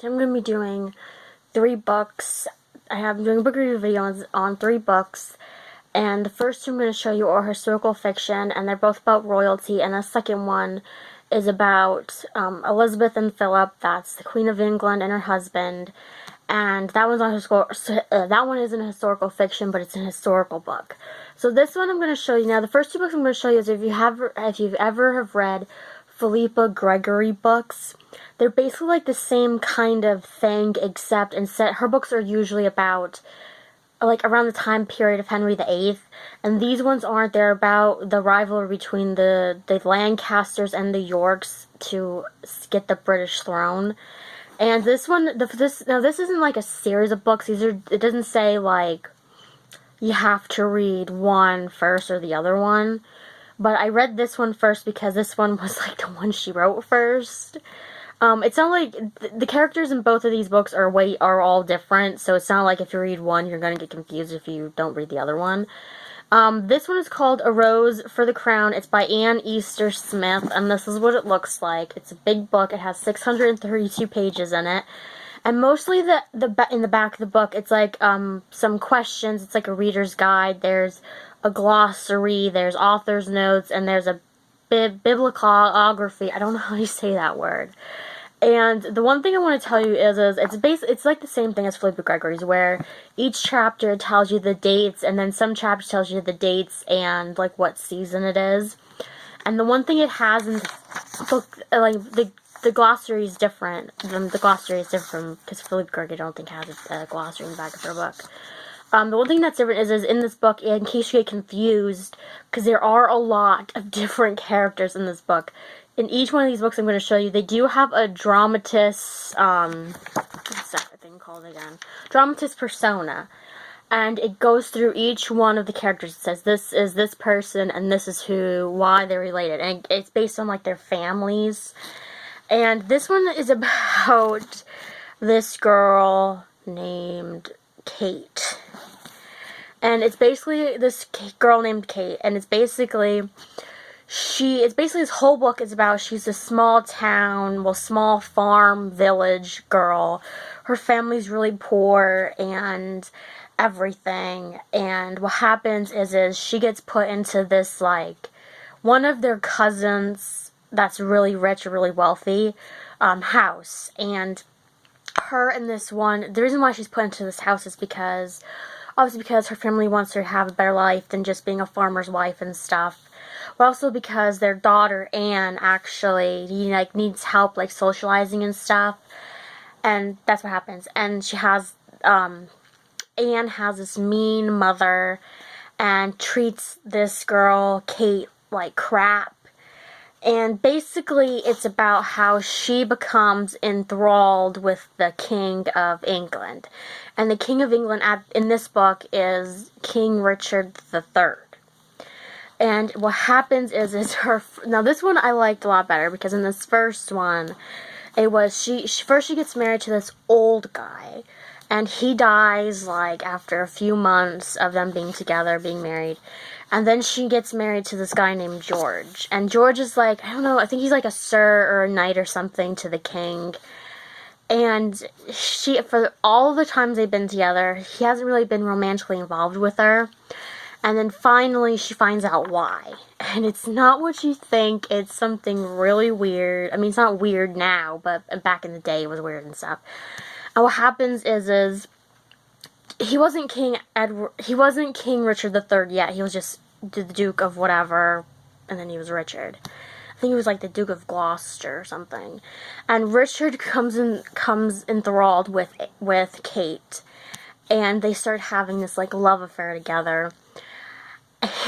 I'm going to be doing 3 books. I'm doing a book review videos on 3 books, and the first two I'm going to show you are historical fiction, and they're both about royalty, and the second one is about Elizabeth and Philip. That's the Queen of England and her husband, and that one's not that one isn't historical fiction, but it's an historical book. So this one I'm going to show you now. The first 2 books I'm going to show you is if you've ever have read Philippa Gregory books. They're basically like the same kind of thing, except instead her books are usually about like around the time period of Henry VIII, and these ones aren't. They're about the rivalry between the Lancasters and the Yorks to get the British throne. And this one, this isn't like a series of books. It doesn't say like you have to read one first or the other one. But I read this one first because this one was like the one she wrote first. It's not like the characters in both of these books are all different, so it's not like if you read one you're gonna get confused if you don't read the other one. This one is called A Rose for the Crown. It's by Anne Easter Smith, and this is what it looks like. It's a big book. It has 632 pages in it, and mostly in the back of the book it's like some questions. It's like a reader's guide. There's a glossary. There's author's notes, and there's a bibliography. I don't know how you say that word. And the one thing I want to tell you is it's like the same thing as Philippa Gregory's, where each chapter tells you the dates, and then some chapters tells you the dates and like what season it is. And the one thing it has in the book, like the glossary is different. The glossary is different because Philippa Gregory I don't think has a glossary in the back of her book. The one thing that's different is in this book, in case you get confused, because there are a lot of different characters in this book. In each one of these books I'm going to show you, they do have a dramatis, what's that thing called again? Dramatis persona. And it goes through each one of the characters. It says, this is this person, and this is why they're related. And it's based on, like, their families. And this one is about this girl named Kate. And it's basically this girl named Kate, and it's basically this whole book is about she's a small farm village girl. Her family's really poor and everything, and what happens is she gets put into this, like, one of their cousins that's really rich or really wealthy house, and her and this one, the reason why she's put into this house is obviously because her family wants her to have a better life than just being a farmer's wife and stuff. But also because their daughter, Anne, actually, needs help, like, socializing and stuff. And that's what happens. And she has, Anne has this mean mother and treats this girl, Kate, like crap. And basically, it's about how she becomes enthralled with the King of England. And the King of England in this book is King Richard III. And what happens is her... Now, this one I liked a lot better, because in this first one, it was... First she gets married to this old guy. And he dies, like, after a few months of them being together, being married. And then she gets married to this guy named George. And George is like, I don't know, I think he's like a sir or a knight or something to the king. And for all the times they've been together, he hasn't really been romantically involved with her. And then finally she finds out why. And it's not what you think. It's something really weird. I mean, it's not weird now, but back in the day it was weird and stuff. And what happens is he wasn't King Richard III yet. He was just the Duke of whatever, and then he was Richard. I think he was like the Duke of Gloucester or something. And Richard comes enthralled with Kate, and they start having this like love affair together.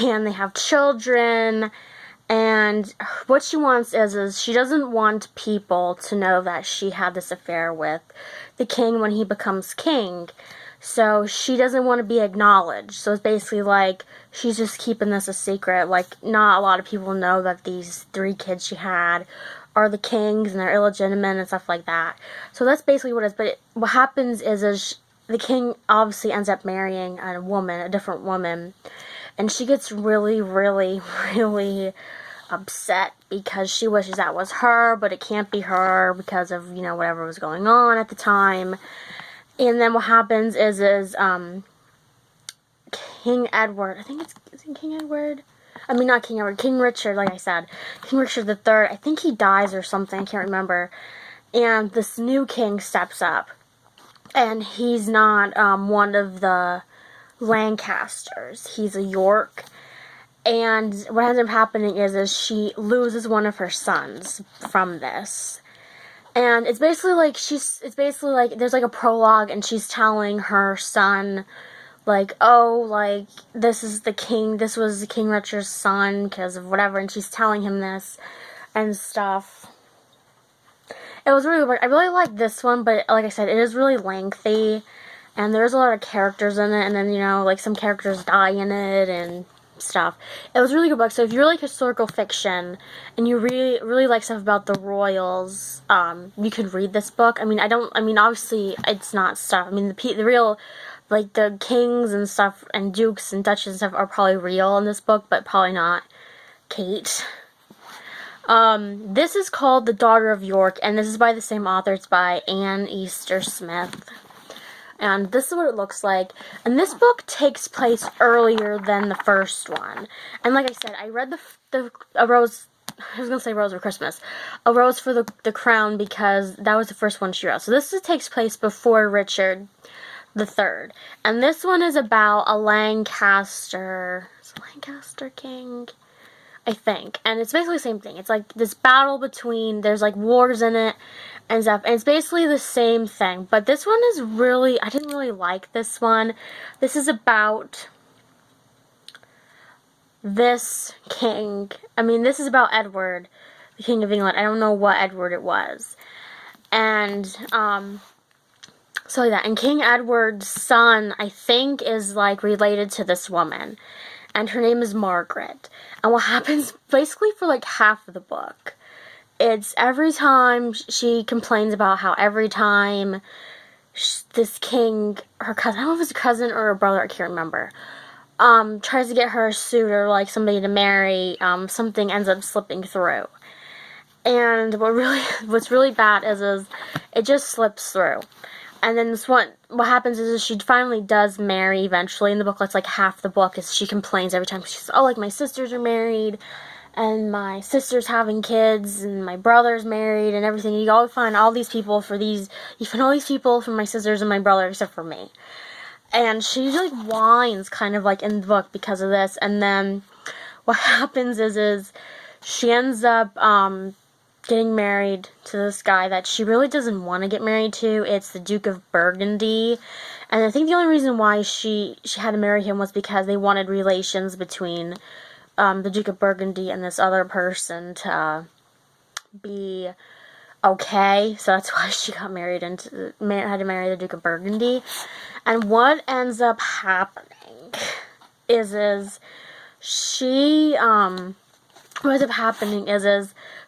And they have children, and what she wants is she doesn't want people to know that she had this affair with the king when he becomes king. So she doesn't want to be acknowledged. So it's basically like she's just keeping this a secret. Like, not a lot of people know that these 3 kids she had are the king's and they're illegitimate and stuff like that. So that's basically what it is. But what happens is the king obviously ends up marrying a different woman. And she gets really, really, really upset because she wishes that was her, but it can't be her because of, you know, whatever was going on at the time. And then what happens is King Edward, I think it's King Edward? I mean, not King Edward, King Richard, like I said. King Richard III, I think he dies or something, I can't remember. And this new king steps up. And he's not one of the Lancasters. He's a York. And what ends up happening is she loses one of her sons from this. And it's basically like there's like a prologue, and she's telling her son, like, oh, like, this was King Richard's son because of whatever, and she's telling him this and stuff. It was really weird. I really like this one, but like I said, it is really lengthy, and there's a lot of characters in it, and then, you know, like, some characters die in it and stuff. It was a really good book. So if you like historical fiction and you really like stuff about the royals, you could read this book. I mean, obviously it's not stuff. I mean, the real, like, the kings and stuff and dukes and duchesses and stuff are probably real in this book, but probably not Kate. This is called The Daughter of York, and this is by the same author. It's by Anne Easter Smith. And this is what it looks like. And this book takes place earlier than the first one. And like I said, I read A Rose for Christmas. A Rose for the Crown, because that was the first one she wrote. So this takes place before Richard III. And this one is about a Lancaster king, I think. And it's basically the same thing. It's like this battle between, there's like wars in it and stuff. And it's basically the same thing. But this one is really, I didn't really like this one. This is about this king. I mean, this is about Edward, the King of England. I don't know what Edward it was. And, so like that. And King Edward's son, I think, is like related to this woman. And her name is Margaret. And what happens basically for like half of the book, it's every time she complains about how every time this king, her cousin, I don't know if it's a cousin or a brother, I can't remember, tries to get her a suit or like somebody to marry, something ends up slipping through. And what's really bad is it just slips through. And then what happens is she finally does marry eventually. In the book, that's like half the book, is she complains every time. She's, oh, like, my sisters are married, and my sister's having kids, and my brother's married, and everything. You always find all these people for my sisters and my brother, except for me. And she like whines kind of like in the book because of this. And then what happens is she ends up, getting married to this guy that she really doesn't want to get married to. It's the Duke of Burgundy. And I think the only reason why she had to marry him was because they wanted relations between the Duke of Burgundy and this other person to be okay. So that's why she got married and had to marry the Duke of Burgundy. And what ends up happening is she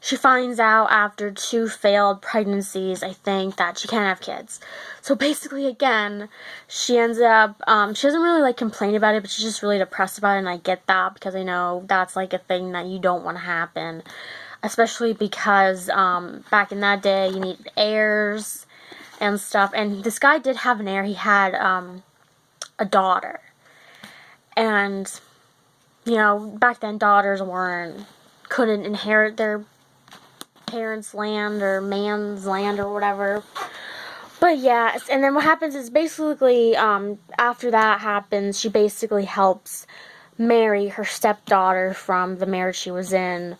she finds out after 2 failed pregnancies, I think, that she can't have kids. So basically, again, she ends up, she doesn't really, like, complain about it, but she's just really depressed about it, and I get that, because I know that's, like, a thing that you don't want to happen. Especially because, back in that day, you needed heirs and stuff. And this guy did have an heir. He had, a daughter. And, you know, back then, daughters couldn't inherit their parents' land or man's land or whatever. But yeah, and then what happens is basically, after that happens, she basically helps marry her stepdaughter from the marriage she was in,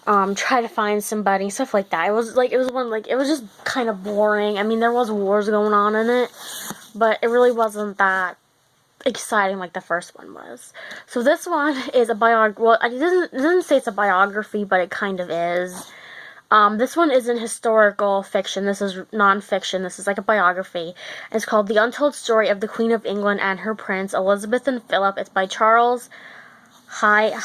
try to find somebody, stuff like that. It was just kind of boring. I mean, there was wars going on in it, but it really wasn't that exciting like the first one was. So this one is a well, it doesn't say it's a biography, but it kind of is. This one isn't historical fiction. This is non-fiction. This is like a biography. It's called The Untold Story of the Queen of England and Her Prince, Elizabeth and Philip. It's by Charles Higham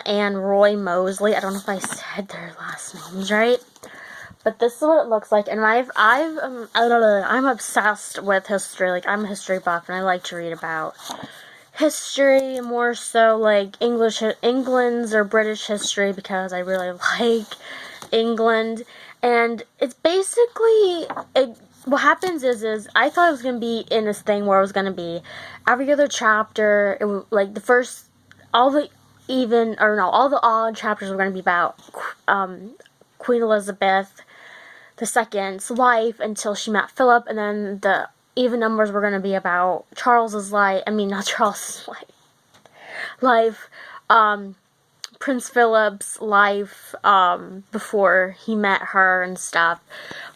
and Roy Moseley. I don't know if I said their last names right. But this is what it looks like, and I'm obsessed with history. Like, I'm a history buff, and I like to read about history, more so like England's or British history, because I really like England. And it's basically, what happens is I thought it was going to be in this thing where it was going to be every other chapter, it was like the first, all the odd chapters were going to be about Queen Elizabeth II's life until she met Philip, and then the even numbers were going to be about Charles's life. I mean, not Charles's life. Prince Philip's life before he met her and stuff.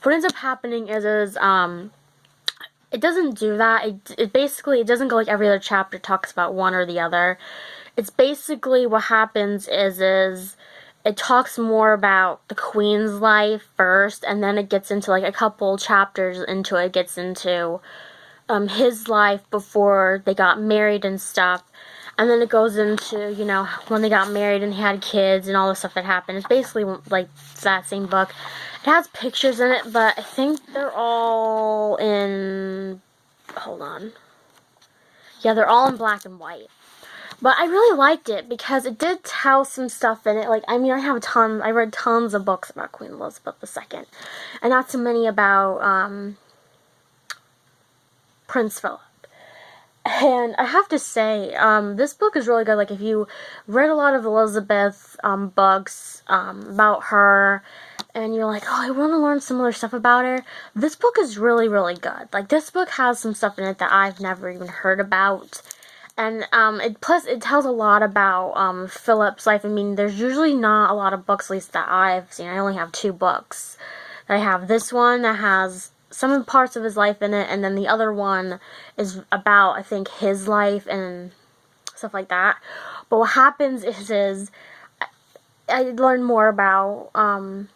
What ends up happening is it doesn't do that. It basically, it doesn't go like every other chapter talks about one or the other. It's basically what happens is it talks more about the Queen's life first, and then it gets into like a couple chapters into it. It gets into his life before they got married and stuff. And then it goes into, you know, when they got married and had kids and all the stuff that happened. It's basically like that same book. It has pictures in it, but I think they're all in, hold on. Yeah, they're all in black and white. But I really liked it because it did tell some stuff in it. Like, I mean, I read tons of books about Queen Elizabeth II. And not so many about Prince Philip. And I have to say, this book is really good. Like, if you read a lot of Elizabeth books about her, and you're like, oh, I want to learn some other stuff about her, this book is really, really good. Like, this book has some stuff in it that I've never even heard about. And it tells a lot about Philip's life. I mean, there's usually not a lot of books, at least that I've seen. I only have 2 books. I have this one that has some parts of his life in it, and then the other one is about, I think, his life and stuff like that. But what happens is I learned more about the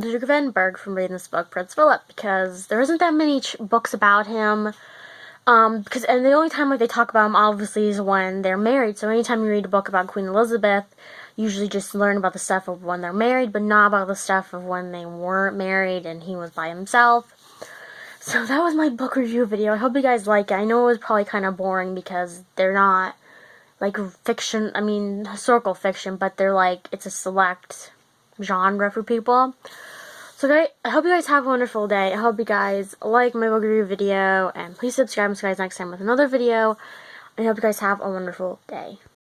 Duke of Edinburgh from reading this book, Prince Philip, because there isn't that many books about him. And the only time like they talk about him obviously is when they're married. So anytime you read a book about Queen Elizabeth, you usually just learn about the stuff of when they're married, but not about the stuff of when they weren't married and he was by himself. So that was my book review video. I hope you guys like it. I know it was probably kind of boring because they're not like fiction, I mean historical fiction, but they're like, it's a select genre for people. So guys, I hope you guys have a wonderful day. I hope you guys like my book review video, and please subscribe and see you guys next time with another video. I hope you guys have a wonderful day.